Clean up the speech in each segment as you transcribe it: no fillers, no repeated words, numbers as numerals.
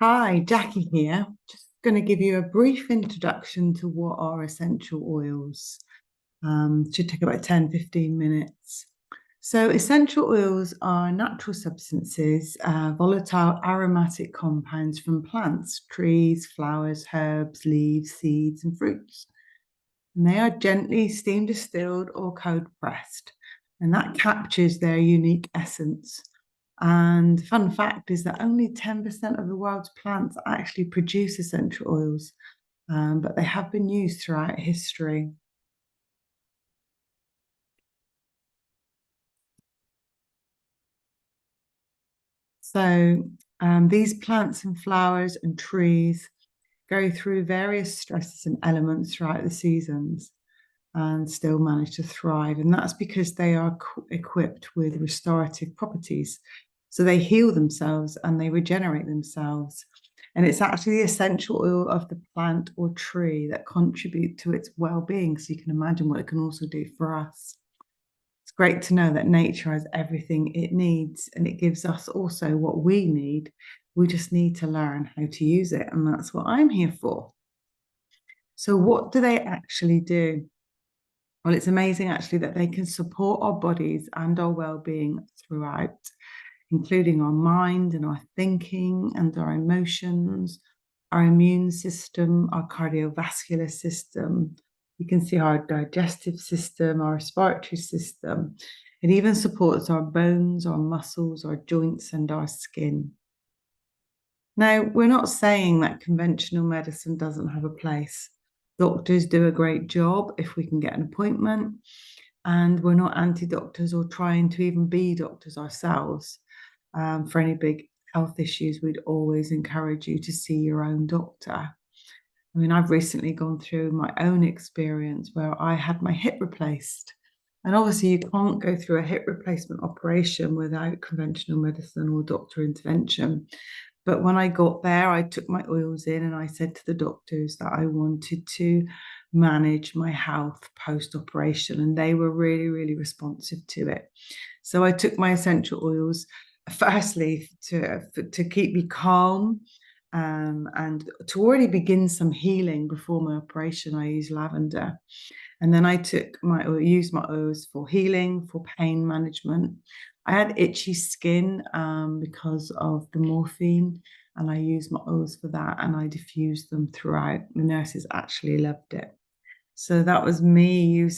Hi, Jackie here. Just going to give you a brief introduction to what are essential oils. Should take about 10-15 minutes. So essential oils are natural substances, volatile aromatic compounds from plants, trees, flowers, herbs, leaves, seeds, and fruits. And they are gently steam distilled or cold pressed, and that captures their unique essence. And fun fact is that only 10% of the world's plants actually produce essential oils, but they have been used throughout history. So these plants and flowers and trees go through various stresses and elements throughout the seasons and still manage to thrive. And that's because they are equipped with restorative properties. So they heal themselves and they regenerate themselves. And it's actually the essential oil of the plant or tree that contribute to its well-being. So you can imagine what it can also do for us. It's great to know that nature has everything it needs and it gives us also what we need. We just need to learn how to use it. And that's what I'm here for. So what do they actually do? Well, it's amazing actually that they can support our bodies and our well-being throughout, including our mind and our thinking and our emotions, our immune system, our cardiovascular system. You can see our digestive system, our respiratory system. It even supports our bones, our muscles, our joints, and our skin. Now, we're not saying that conventional medicine doesn't have a place. Doctors do a great job if we can get an appointment, and we're not anti-doctors or trying to even be doctors ourselves. For any big health issues, we'd always encourage you to see your own doctor. I mean, I've recently gone through my own experience where I had my hip replaced. And obviously, you can't go through a hip replacement operation without conventional medicine or doctor intervention. But when I got there, I took my oils in and I said to the doctors that I wanted to manage my health post-operation. And they were really, really responsive to it. So I took my essential oils, firstly, to keep me calm and to already begin some healing before my operation. I used lavender. And then I used my oils for healing, for pain management. I had itchy skin because of the morphine, and I used my oils for that, and I diffused them throughout. The nurses actually loved it. So that was me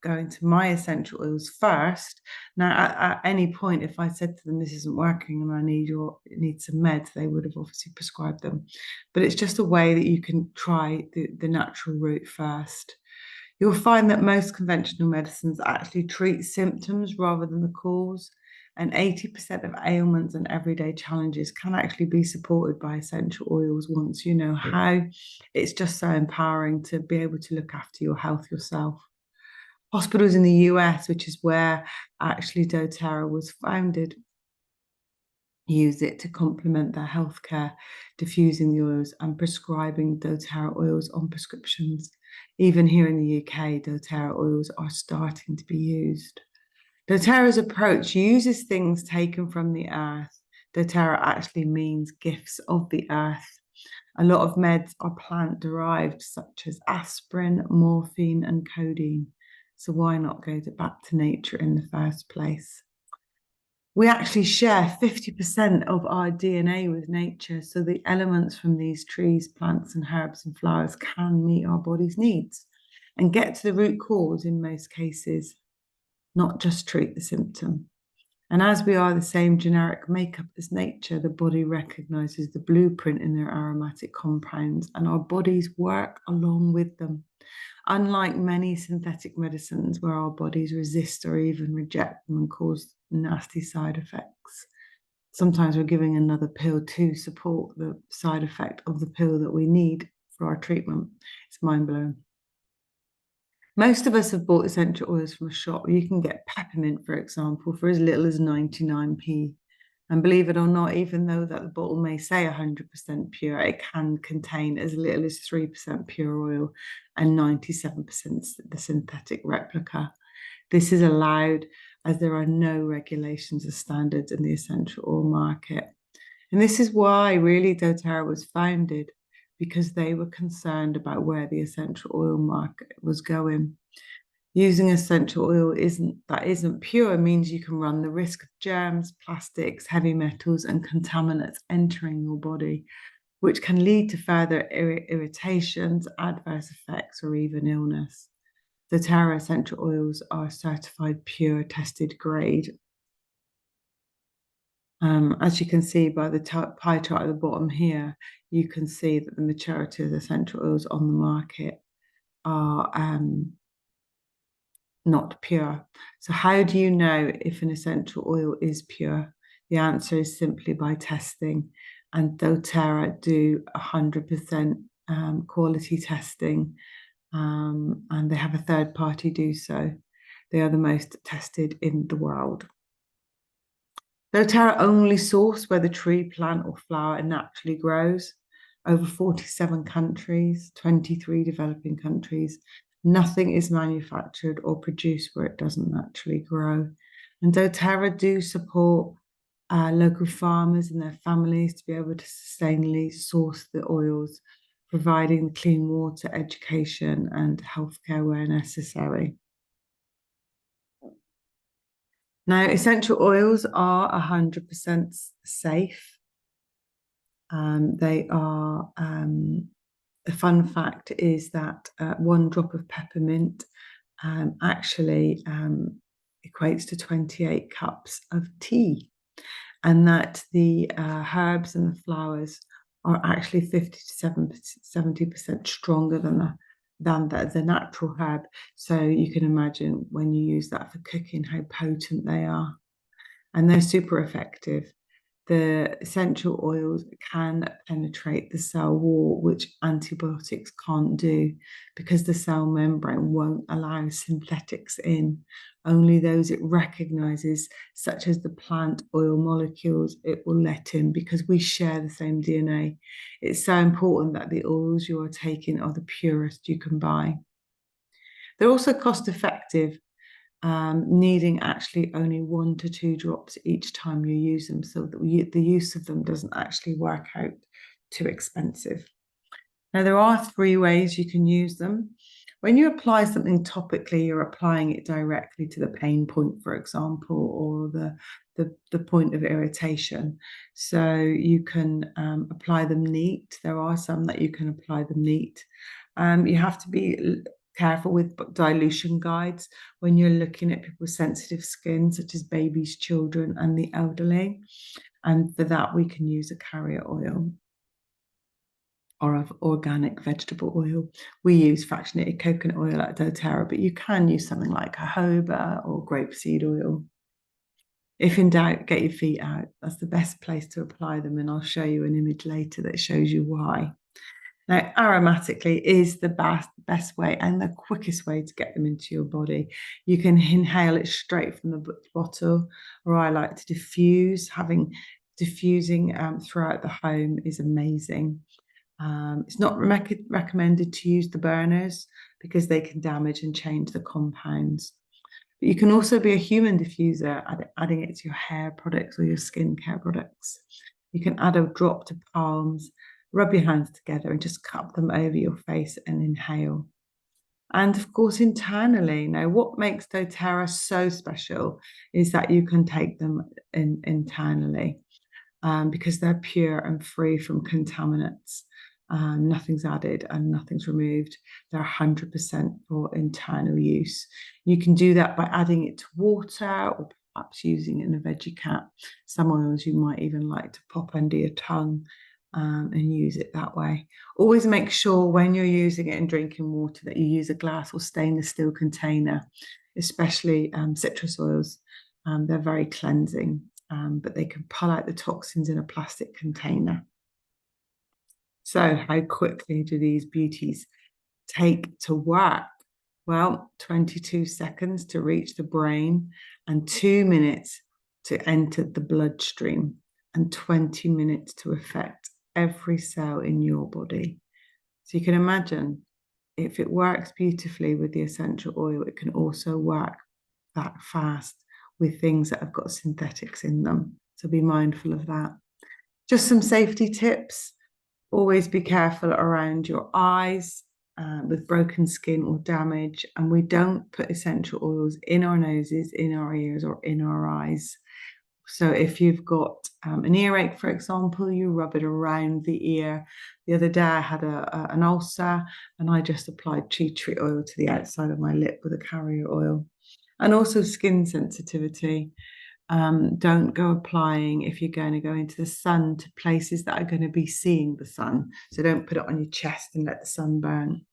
going to my essential oils first. Now, at any point, if I said to them, this isn't working and I need some meds, they would have obviously prescribed them. But it's just a way that you can try the natural route first. You'll find that most conventional medicines actually treat symptoms rather than the cause, and 80% of ailments and everyday challenges can actually be supported by essential oils once you know how. It's just so empowering to be able to look after your health yourself. Hospitals in the US, which is where actually doTERRA was founded, use it to complement their healthcare, diffusing the oils and prescribing doTERRA oils on prescriptions. Even here in the UK, doTERRA oils are starting to be used. doTERRA's approach uses things taken from the earth. doTERRA actually means gifts of the earth. A lot of meds are plant derived, such as aspirin, morphine, and codeine. So why not go back to nature in the first place? We actually share 50% of our DNA with nature. So the elements from these trees, plants, and herbs and flowers can meet our body's needs and get to the root cause in most cases, not just treat the symptom. And as we are the same generic makeup as nature, the body recognizes the blueprint in their aromatic compounds, and our bodies work along with them. Unlike many synthetic medicines where our bodies resist or even reject them and cause nasty side effects. Sometimes we're giving another pill to support the side effect of the pill that we need for our treatment. It's mind-blowing. Most of us have bought essential oils from a shop. You can get peppermint, for example, for as little as 99p. And believe it or not, even though that the bottle may say 100% pure, it can contain as little as 3% pure oil and 97% the synthetic replica. This is allowed as there are no regulations or standards in the essential oil market. And this is why really doTERRA was founded, because they were concerned about where the essential oil market was going. Using essential oil isn't pure means you can run the risk of germs, plastics, heavy metals, and contaminants entering your body, which can lead to further irritations, adverse effects, or even illness. doTERRA essential oils are certified pure, tested grade. As you can see by the pie chart at the bottom here, you can see that the majority of the essential oils on the market are not pure. So how do you know if an essential oil is pure? The answer is simply by testing. And doTERRA do 100% quality testing, and they have a third party do so. They are the most tested in the world. doTERRA only source where the tree, plant, or flower naturally grows. Over 47 countries, 23 developing countries. Nothing is manufactured or produced where it doesn't naturally grow. And doTERRA do support local farmers and their families to be able to sustainably source the oils, providing the clean water, education, and healthcare where necessary. Now, essential oils are 100% safe. They are, the fun fact is that 1 drop of peppermint actually equates to 28 cups of tea, and that the herbs and the flowers are actually 50 to 70% stronger than the natural herb. So you can imagine when you use that for cooking how potent they are, and they're super effective. The essential oils can penetrate the cell wall, which antibiotics can't do, because the cell membrane won't allow synthetics in. Only those it recognizes, such as the plant oil molecules, it will let in, because we share the same DNA. It's so important that the oils you are taking are the purest you can buy. They're also cost effective, needing actually only 1 to 2 drops each time you use them, so that the use of them doesn't actually work out too expensive. Now, there are 3 ways you can use them. When you apply something topically, you're applying it directly to the pain point, for example, or the point of irritation. So you can apply them neat. There are some that you can apply them neat. You have to be careful with dilution guides when you're looking at people's sensitive skin, such as babies, children, and the elderly. And for that, we can use a carrier oil or of organic vegetable oil. We use fractionated coconut oil at doTERRA, but you can use something like jojoba or grapeseed oil. If in doubt, get your feet out. That's the best place to apply them, and I'll show you an image later that shows you why. Now, aromatically is the best way and the quickest way to get them into your body. You can inhale it straight from the bottle, or I like to diffuse. Diffusing throughout the home is amazing. It's not recommended to use the burners because they can damage and change the compounds. But you can also be a human diffuser, adding it to your hair products or your skincare products. You can add a drop to palms, rub your hands together and just cup them over your face and inhale. And of course, internally, now what makes doTERRA so special is that you can take them internally, because they're pure and free from contaminants. Nothing's added and nothing's removed. They're 100% for internal use. You can do that by adding it to water, or perhaps using it in a veggie cap. Some oils you might even like to pop under your tongue and use it that way. Always make sure when you're using it and drinking water that you use a glass or stainless steel container, especially citrus oils. They're very cleansing, but they can pull out the toxins in a plastic container. So how quickly do these beauties take to work? Well, 22 seconds to reach the brain, and 2 minutes to enter the bloodstream, and 20 minutes to affect every cell in your body. So you can imagine, if it works beautifully with the essential oil, it can also work that fast with things that have got synthetics in them. So be mindful of that. Just some safety tips. Always be careful around your eyes with broken skin or damage. And we don't put essential oils in our noses, in our ears, or in our eyes. So if you've got an earache, for example, you rub it around the ear. The other day I had an ulcer and I just applied tea tree oil to the outside of my lip with a carrier oil. And also skin sensitivity. Don't go applying if you're going to go into the sun to places that are going to be seeing the sun. So don't put it on your chest and let the sun burn.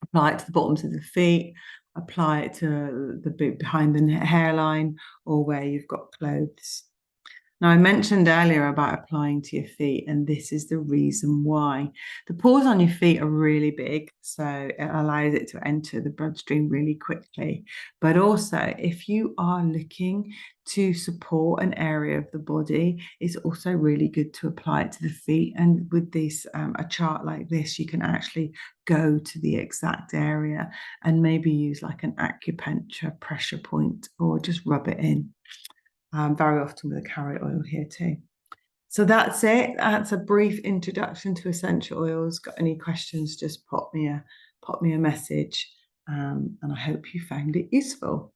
Apply it to the bottoms of the feet, apply it to the bit behind the hairline or where you've got clothes. Now, I mentioned earlier about applying to your feet, and this is the reason why. The pores on your feet are really big, so it allows it to enter the bloodstream really quickly. But also, if you are looking to support an area of the body, it's also really good to apply it to the feet. And with this, a chart like this, you can actually go to the exact area and maybe use like an acupuncture pressure point or just rub it in. Very often with a carrot oil here too. So that's it. That's a brief introduction to essential oils. Got any questions, just pop me a message. And I hope you found it useful.